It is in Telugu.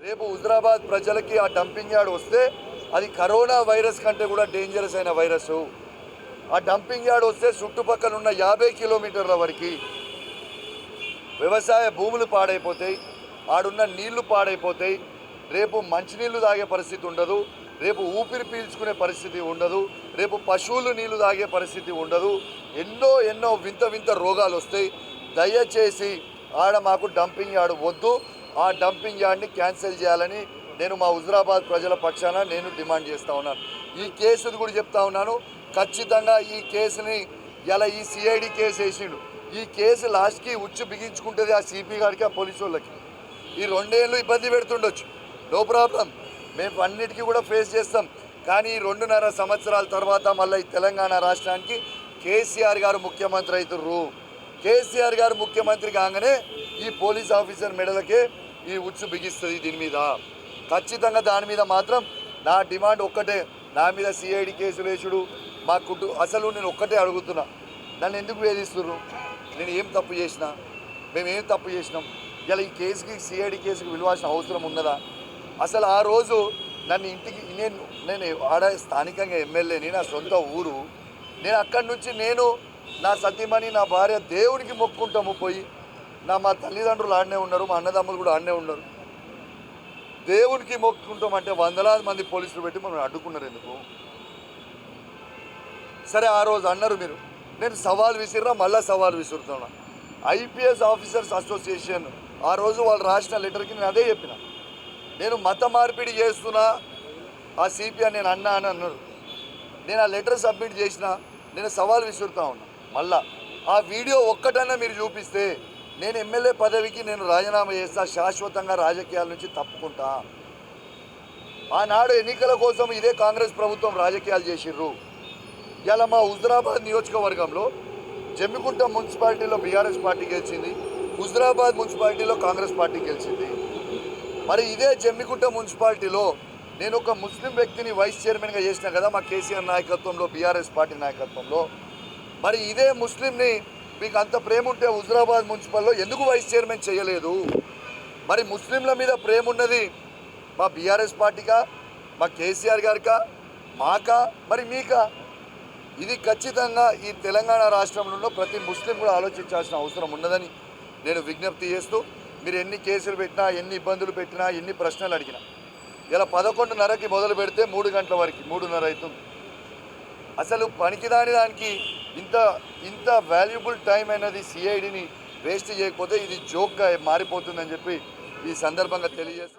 రేపు హుజరాబాద్ ప్రజలకి ఆ డంపింగ్ యార్డ్ వస్తే అది కరోనా వైరస్ కంటే కూడా డేంజరస్ అయిన వైరస్. ఆ డంపింగ్ యార్డ్ వస్తే చుట్టుపక్కల ఉన్న 50 కిలోమీటర్ల వరకు వ్యవసాయ భూములు పాడైపోతాయి, ఆడున్న నీళ్లు పాడైపోతాయి. రేపు మంచినీళ్లు తాగే పరిస్థితి ఉండదు, రేపు ఊపిరి పీల్చుకునే పరిస్థితి ఉండదు, రేపు పశువులు నీళ్లు తాగే పరిస్థితి ఉండదు. ఎన్నో ఎన్నో వింత వింత రోగాలు వస్తాయి. దయచేసి ఆడ మాకు డంపింగ్ యార్డ్ వద్దు, ఆ డంపింగ్ యార్డ్ని క్యాన్సిల్ చేయాలని నేను మా హుజరాబాద్ ప్రజల పక్షాన నేను డిమాండ్ చేస్తూ ఉన్నాను. ఈ కేసును కూడా చెప్తా ఉన్నాను, ఖచ్చితంగా ఈ కేసుని ఇలా ఈ సిఐడి కేసు వేసిండు. ఈ కేసు లాస్ట్కి ఉచ్చు బిగించుకుంటుంది ఆ సిపి గారికి, ఆ పోలీసు వాళ్ళకి. ఈ 2 ఏళ్ళు ఇబ్బంది పెడుతుండొచ్చు, నో ప్రాబ్లం, మేము అన్నిటికీ కూడా ఫేస్ చేస్తాం. కానీ ఈ 2.5 సంవత్సరాల తర్వాత మళ్ళీ ఈ తెలంగాణ రాష్ట్రానికి కేసీఆర్ గారు ముఖ్యమంత్రి అవుతుర్రు. కేసీఆర్ గారు ముఖ్యమంత్రి కాగానే ఈ పోలీస్ ఆఫీసర్ మెడలకే ఈ ఉచ్చు బిగిస్తుంది. దీని మీద ఖచ్చితంగా, దాని మీద మాత్రం నా డిమాండ్ ఒక్కటే, నా మీద సిఐడి కేసులు వేసుడు మా అసలు నేను ఒక్కటే అడుగుతున్నా, నన్ను ఎందుకు వేధిస్తున్నారు? నేను ఏం తప్పు చేసినా? మేము ఏం తప్పు చేసినాం? ఇలా ఈ కేసుకి సిఐడి కేసుకి విలువాల్సిన అవసరం ఉన్నదా? అసలు ఆ రోజు నన్ను ఇంటికి నేను ఆడ స్థానికంగా ఎమ్మెల్యేని, నా సొంత ఊరు. నేను అక్కడి నుంచి నేను నా సతీమణి నా భార్య దేవుడికి మొక్కుంటాము పోయి, మా తల్లిదండ్రులు ఆడనే ఉన్నారు, మా అన్నదమ్ములు కూడా ఆడనే ఉన్నారు. దేవునికి మొక్కుంటామంటే 100,000 మంది పోలీసులు పెట్టి మనం అడ్డుకున్నారు ఎందుకు? సరే, ఆ రోజు అన్నారు మీరు, నేను సవాల్ విసిరినా మళ్ళీ సవాల్ విసురుతున్నా. ఐపీఎస్ ఆఫీసర్స్ అసోసియేషన్ ఆ రోజు వాళ్ళు రాసిన లెటర్కి నేను అదే చెప్పిన, నేను మత మార్పిడి చేస్తున్నా ఆ సిపి అని నేను అన్నా అని అన్నారు. నేను ఆ లెటర్ సబ్మిట్ చేసిన, నేను సవాల్ విసురుతా ఉన్నా. మళ్ళా ఆ వీడియో ఒక్కటన్నా మీరు చూపిస్తే నేను ఎమ్మెల్యే పదవికి నేను రాజీనామా చేస్తా, శాశ్వతంగా రాజకీయాల నుంచి తప్పుకుంటా. ఆనాడు ఎన్నికల కోసం ఇదే కాంగ్రెస్ ప్రభుత్వం రాజకీయాలు చేసిర్రు. ఇలా మా హుజరాబాద్ నియోజకవర్గంలో జమ్మికుంట మున్సిపాలిటీలో బీఆర్ఎస్ పార్టీ గెలిచింది, హుజరాబాద్ మున్సిపాలిటీలో కాంగ్రెస్ పార్టీ గెలిచింది. మరి ఇదే జమ్మికుంట మున్సిపాలిటీలో నేను ఒక ముస్లిం వ్యక్తిని వైస్ చైర్మన్గా చేసిన కదా, మా కేసీఆర్ నాయకత్వంలో, బీఆర్ఎస్ పార్టీ నాయకత్వంలో. మరి ఇదే ముస్లింని మీకు అంత ప్రేమ ఉంటే హుజరాబాద్ మున్సిపల్లో ఎందుకు వైస్ చైర్మన్ చేయలేదు? మరి ముస్లింల మీద ప్రేమ ఉన్నది మా బీఆర్ఎస్ పార్టీకా, మా కేసీఆర్ గారికా, మాకా, మరి మీకా? ఇది ఖచ్చితంగా ఈ తెలంగాణ రాష్ట్రంలో ప్రతి ముస్లిం కూడా ఆలోచించాల్సిన అవసరం ఉన్నదని నేను విజ్ఞప్తి చేస్తూ, మీరు ఎన్ని కేసులు పెట్టినా, ఎన్ని ఇబ్బందులు పెట్టినా, ఎన్ని ప్రశ్నలు అడిగినా, ఇలా 11:30కి మొదలు పెడితే 3 గంటల వరకు 3:30 అవుతుంది. అసలు పనికిదాని దానికి ఇంత వాల్యుబుల్ టైం అనేది సిఐడిని వేస్ట్ చేయకపోతే ఇది జోక్గా మారిపోతుందని చెప్పి ఈ సందర్భంగా తెలియజేస్తూ